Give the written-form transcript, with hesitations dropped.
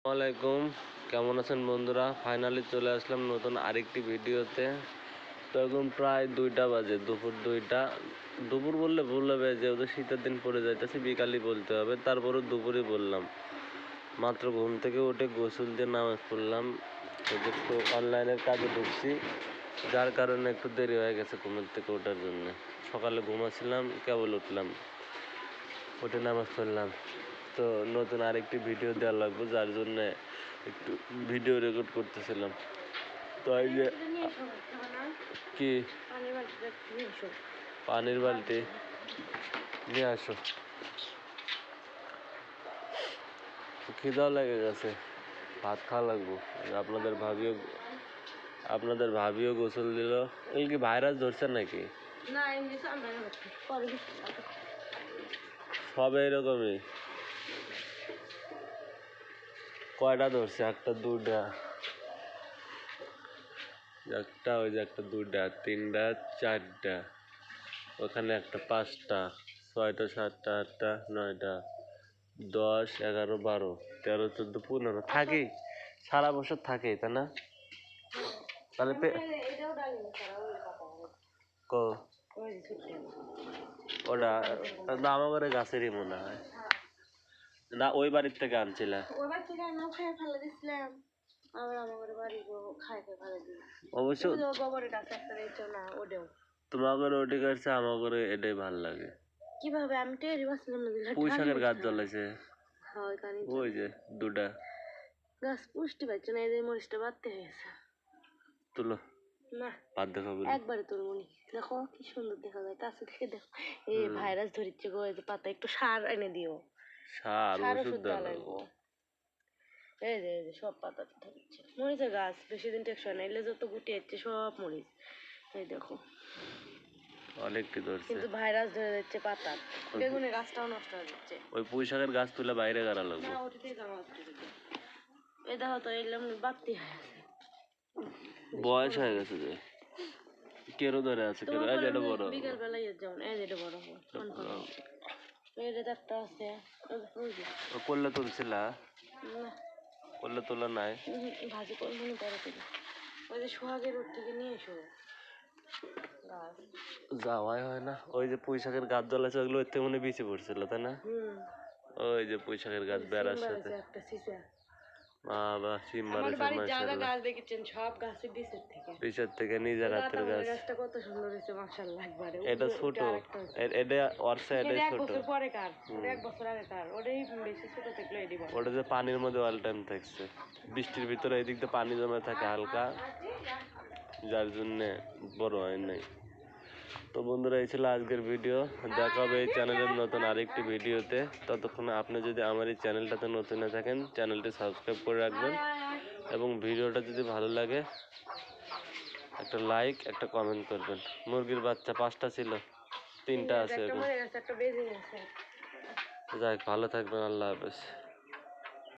আসসালামাইকুম, কেমন আছেন বন্ধুরা? ফাইনালি চলে আসলাম নতুন আরেকটি ভিডিওতে। তো এখন প্রায় 2টা বাজে, দুপুর 2টা। দুপুর বললে ভুল হবে, যেহেতু শীতের দিন পড়ে যাইতেছে, বিকালই বলতে হবে, তারপরও দুপুরই বললাম। মাত্র ঘুম থেকে উঠে গোসল দিয়ে নামাজ পড়লাম, একটু অনলাইনের কাজে ঢুকছি, যার কারণে একটু দেরি হয়ে গেছে ঘুমের থেকে ওঠার জন্য। সকালে ঘুমাচ্ছিলাম, কেবল উঠলাম, উঠে নামাজ পড়লাম। তো নতুন আরেকটি ভিডিও দেওয়া লাগবে, যার জন্য একটু ভিডিও রেকর্ড করতেছিলাম। তো এই যে কি পানির বালতি নিয়ে আসো, খিদাও লেগে গেছে, ভাত খাওয়া লাগবো। আপনাদের ভাবিও গোসল দিল। এই কি ভাইরাস ধরছে নাকি? সব এরকমই। কয়টা ধরছে? একটা, দুটা, একটা, ওই যে একটা, দুটা, তিনটা, চারটা, ওখানে একটা, পাঁচটা, 6টা, 7টা, 8টা, 9টা, 10, 11, 12, 13, 14, 15 থাকি, সারা বছর থাকে, তাই না? তাহলে ওটা আমাদের গাছেরই মনে হয়, না ওই বাড়ির থেকে আনছিলাম। অবশ্য তোমাদের ওটি কাটছে, আমাদের এটাই ভাল লাগে। কিভাবে? আমি টেরি বাসলাম না, পুঁই শাকের গাছ জ্বলাইছে। ওই যে দুটা গাছ পুষ্টি পাচ্ছে না, এই মরিচটা বাড়তে হয়েছে। তুলো না, বাদ দেখো একবারে তুলমনি। দেখো কি সুন্দর দেখা যায় কাছে থেকে, দেখো এই ভাইরাস ধরিচ্ছে গো। এই যে পাতা একটু সার এনে দিও, সার ওষুধ দেওয়া লাগবো। এই যে সব পাতা ধরিচ্ছে, মরিচের গাছ বেশি দিন টেকসই না, এলে যত গুটি আসছে সব মরিচ। এই দেখো অনেকটি ধরছে, কিন্তু ভাইরাস ধরে যাচ্ছে পাতা। বেগুনের গাছটাও নষ্ট হয়ে যাচ্ছে। ওই পুঁই শাকের গাছ তুলে বাইরে গাড়া লাগবে। না, ওটিতেই গাড়া লাগবে। এই দেখো তো, এলাম বাড়তি হয়ে গেছে, বয়স হয়ে গেছে যে। কেরো ধরে আছে, কেরো এই যেটা বড়, বিকেল বেলায় যাও না, এই যেটা বড় এই যে একটা আছে, ও করলে তুলছিলা? না, করলে তোলা নাই, ভাজি করবো না, পরে তুলি। ওই যে সোহাগের রোড থেকে নিয়ে এসো, যাওয়াই হয় না। ওই যে পুঁই শাকের গাছ জ্বলাছে, ওগুলো ওর থেকে মনে বিচে পড়ছিল, তাই না? ওই যে পুঁই শাকের গাছ বেড়ার সাথে। নিজের হাতের গাছ। এটা ছোট, এটা ওর সাইডে ছোট, ওটা যে পানির মধ্যে অল টাইম থাকছে, বৃষ্টির ভিতরে এদিক দিয়ে পানি জমে থাকে হালকা, যার জন্য বড় হয় নাই। তো বন্ধুরা, এই ছিল আজকের ভিডিও। দেখা হবে এই চ্যানেলের নতুন আরেকটি ভিডিওতে। ততক্ষণে আপনি যদি আমার এই চ্যানেলটাতে নতুন হয়ে থাকেন, চ্যানেলটি সাবস্ক্রাইব করে রাখবেন, এবং ভিডিওটা যদি ভালো লাগে একটা লাইক, একটা কমেন্ট করবেন। মুরগির বাচ্চা 5টা ছিল, 3টা আছে এখন। যাই, ভালো থাকবেন, আল্লাহ হাফেজ।